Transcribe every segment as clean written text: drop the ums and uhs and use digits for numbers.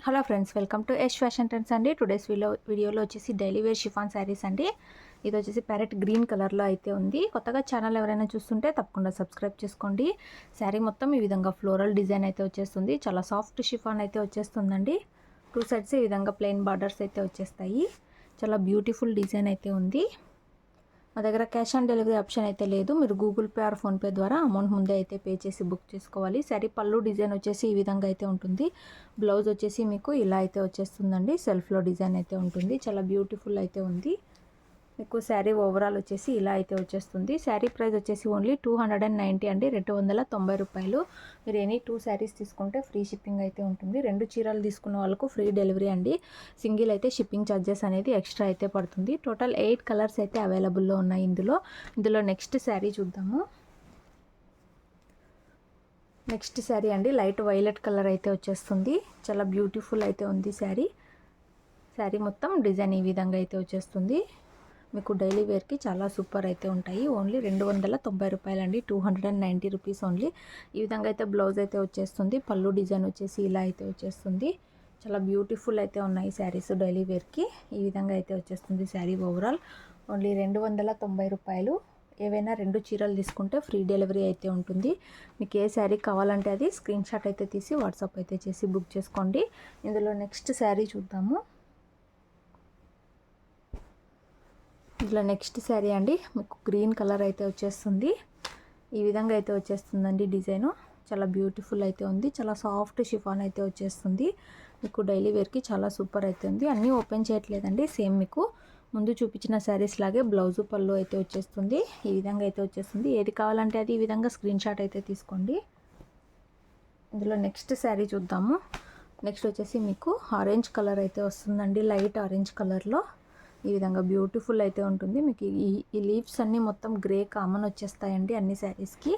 Hello friends, welcome to Yash fashion trends అండి. Today's వీడియోలో వచ్చేసి డైలీ వేర్ షిఫాన్ శారీస్ అండి. ఇది వచ్చేసి ప్యారెట్ గ్రీన్ కలర్లో అయితే ఉంది. కొత్తగా ఛానల్ ఎవరైనా చూస్తుంటే తప్పకుండా సబ్స్క్రైబ్ చేసుకోండి. శారీ మొత్తం ఈ విధంగా ఫ్లోరల్ డిజైన్ అయితే వచ్చేస్తుంది. చాలా సాఫ్ట్ షిఫాన్ అయితే వచ్చేస్తుందండి. టూ సైడ్స్ ఈ విధంగా ప్లెయిన్ బార్డర్స్ అయితే వచ్చేస్తాయి. చాలా బ్యూటిఫుల్ డిజైన్ అయితే ఉంది. మా దగ్గర క్యాష్ ఆన్ డెలివరీ ఆప్షన్ అయితే లేదు. మీరు గూగుల్ పే ఆర్ ఫోన్పే ద్వారా అమౌంట్ ముందే అయితే పే చేసి బుక్ చేసుకోవాలి. శారీ పళ్ళు డిజైన్ వచ్చేసి ఈ విధంగా అయితే ఉంటుంది. బ్లౌజ్ వచ్చేసి మీకు ఇలా అయితే వచ్చేస్తుందండి. సెల్ఫ్లో డిజైన్ అయితే ఉంటుంది. చాలా బ్యూటిఫుల్ అయితే ఉంది. మీకు శారీ ఓవరాల్ వచ్చేసి ఇలా అయితే వచ్చేస్తుంది. శారీ ప్రైస్ వచ్చేసి ఓన్లీ 290 అండి, 290 రూపాయలు. మీరు ఎనీ 2 శారీస్ తీసుకుంటే ఫ్రీ షిప్పింగ్ అయితే ఉంటుంది. 2 చీరలు తీసుకున్న వాళ్ళకు ఫ్రీ డెలివరీ అండి. సింగిల్ అయితే షిప్పింగ్ ఛార్జెస్ అనేది ఎక్స్ట్రా అయితే పడుతుంది. టోటల్ 8 కలర్స్ అయితే అవైలబుల్లో ఉన్నాయి ఇందులో నెక్స్ట్ శారీ చూద్దాము. నెక్స్ట్ శారీ అండి, లైట్ వైలెట్ కలర్ అయితే వచ్చేస్తుంది. చాలా బ్యూటిఫుల్ అయితే ఉంది శారీ. శారీ మొత్తం డిజైన్ ఈ విధంగా అయితే వచ్చేస్తుంది. మీకు డైలీ వేర్కి చాలా సూపర్ అయితే ఉంటాయి. ఓన్లీ 290 రూపాయలు అండి, 290 రూపీస్ ఓన్లీ. ఈ విధంగా అయితే బ్లౌజ్ అయితే వచ్చేస్తుంది. పళ్ళు డిజైన్ వచ్చేసి ఇలా అయితే వచ్చేస్తుంది. చాలా బ్యూటిఫుల్ అయితే ఉన్నాయి శారీస్ డైలీ వేర్కి. ఈ విధంగా అయితే వచ్చేస్తుంది శారీ ఓవరాల్. ఓన్లీ 290 రూపాయలు. ఏవైనా 2 చీరలు తీసుకుంటే ఫ్రీ డెలివరీ అయితే ఉంటుంది. మీకు ఏ శారీ కావాలంటే అది స్క్రీన్ షాట్ అయితే తీసి వాట్సాప్ అయితే చేసి బుక్ చేసుకోండి. ఇందులో నెక్స్ట్ శారీ చూద్దాము. ఇట్లా నెక్స్ట్ శారీ అండి, మీకు గ్రీన్ కలర్ అయితే వచ్చేస్తుంది. ఈ విధంగా అయితే వచ్చేస్తుందండి డిజైను. చాలా బ్యూటిఫుల్ అయితే ఉంది. చాలా సాఫ్ట్ షిఫాన్ అయితే వచ్చేస్తుంది. మీకు డైలీ వేర్కి చాలా సూపర్ అయితే ఉంది. అన్నీ ఓపెన్ చేయట్లేదండి, సేమ్ మీకు ముందు చూపించిన శారీస్ లాగే బ్లౌజు పళ్ళు అయితే వచ్చేస్తుంది. ఈ విధంగా అయితే వచ్చేస్తుంది. ఏది కావాలంటే అది ఈ విధంగా స్క్రీన్ షాట్ అయితే తీసుకోండి. ఇందులో నెక్స్ట్ శారీ చూద్దాము. నెక్స్ట్ వచ్చేసి మీకు ఆరెంజ్ కలర్ అయితే వస్తుందండి, లైట్ ఆరెంజ్ కలర్లో. ఈ విధంగా బ్యూటిఫుల్ అయితే ఉంటుంది. మీకు ఈ లీవ్స్ అన్నీ మొత్తం గ్రే కామన్ వచ్చేస్తాయండి అన్ని శారీస్కి.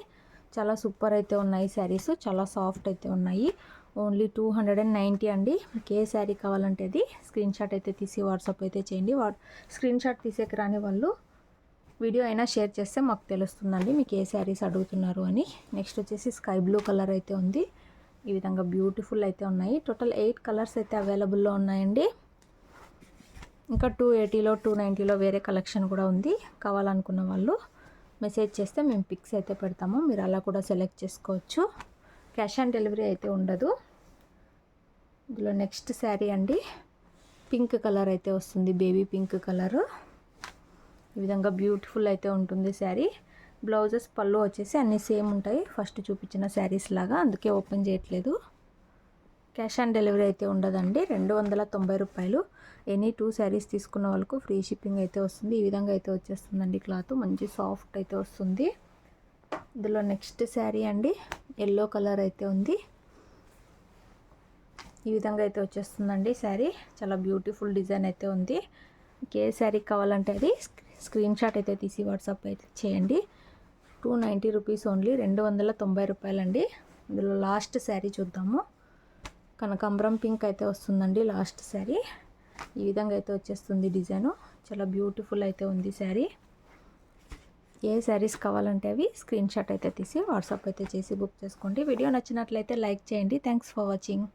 చాలా సూపర్ అయితే ఉన్నాయి శారీస్. చాలా సాఫ్ట్ అయితే ఉన్నాయి. ఓన్లీ 290 అండి. మీకు ఏ శారీ కావాలంటే అది స్క్రీన్ షాట్ అయితే తీసి వాట్సాప్ అయితే చేయండి. స్క్రీన్ షాట్ తీసేకి రాని వాళ్ళు వీడియో అయినా షేర్ చేస్తే మాకు తెలుస్తుందండి మీకు ఏ శారీస్ అడుగుతున్నారు అని. నెక్స్ట్ వచ్చేసి స్కై బ్లూ కలర్ అయితే ఉంది. ఈ విధంగా బ్యూటిఫుల్ అయితే ఉన్నాయి. టోటల్ 8 కలర్స్ అయితే అవైలబుల్లో ఉన్నాయండి. ఇంకా 280లో 290లో వేరే కలెక్షన్ కూడా ఉంది. కావాలనుకున్న వాళ్ళు మెసేజ్ చేస్తే మేము పిక్స్ అయితే పెడతాము. మీరు అలా కూడా సెలెక్ట్ చేసుకోవచ్చు. క్యాష్ ఆన్ డెలివరీ అయితే ఉండదు. ఇందులో నెక్స్ట్ శారీ అండి, పింక్ కలర్ అయితే వస్తుంది, బేబీ పింక్ కలరు. ఈ విధంగా బ్యూటిఫుల్ అయితే ఉంటుంది శారీ. బ్లౌజెస్ పళ్ళు వచ్చేసి అన్నీ సేమ్ ఉంటాయి ఫస్ట్ చూపించిన శారీస్ లాగా, అందుకే ఓపెన్ చేయట్లేదు. క్యాష్ ఆన్ డెలివరీ అయితే ఉండదండి. 290 రూపాయలు. ఎనీ 2 శారీస్ తీసుకున్న వాళ్ళకు ఫ్రీ షిప్పింగ్ అయితే వస్తుంది. ఈ విధంగా అయితే వచ్చేస్తుందండి క్లాత్. మంచి సాఫ్ట్ అయితే వస్తుంది. ఇందులో నెక్స్ట్ శారీ అండి, ఎల్లో కలర్ అయితే ఉంది. ఈ విధంగా అయితే వచ్చేస్తుందండి శారీ. చాలా బ్యూటిఫుల్ డిజైన్ అయితే ఉంది. ఏ శారీ కావాలంటే అది స్క్రీన్ షాట్ అయితే తీసి వాట్సాప్ అయితే చేయండి. 290 రూపీస్ ఓన్లీ, 290 రూపాయలండి. ఇందులో లాస్ట్ శారీ చూద్దాము. కనకాంబరం పింక్ అయితే వస్తుందండి లాస్ట్ శారీ. ఈ విధంగా అయితే వచ్చేస్తుంది డిజైను. చాలా బ్యూటిఫుల్ అయితే ఉంది శారీ. ఏ శారీస్ కావాలంటే అవి స్క్రీన్ షాట్ అయితే తీసి వాట్సాప్ అయితే చేసి బుక్ చేసుకోండి. వీడియో నచ్చినట్లయితే లైక్ చేయండి. Thanks for watching.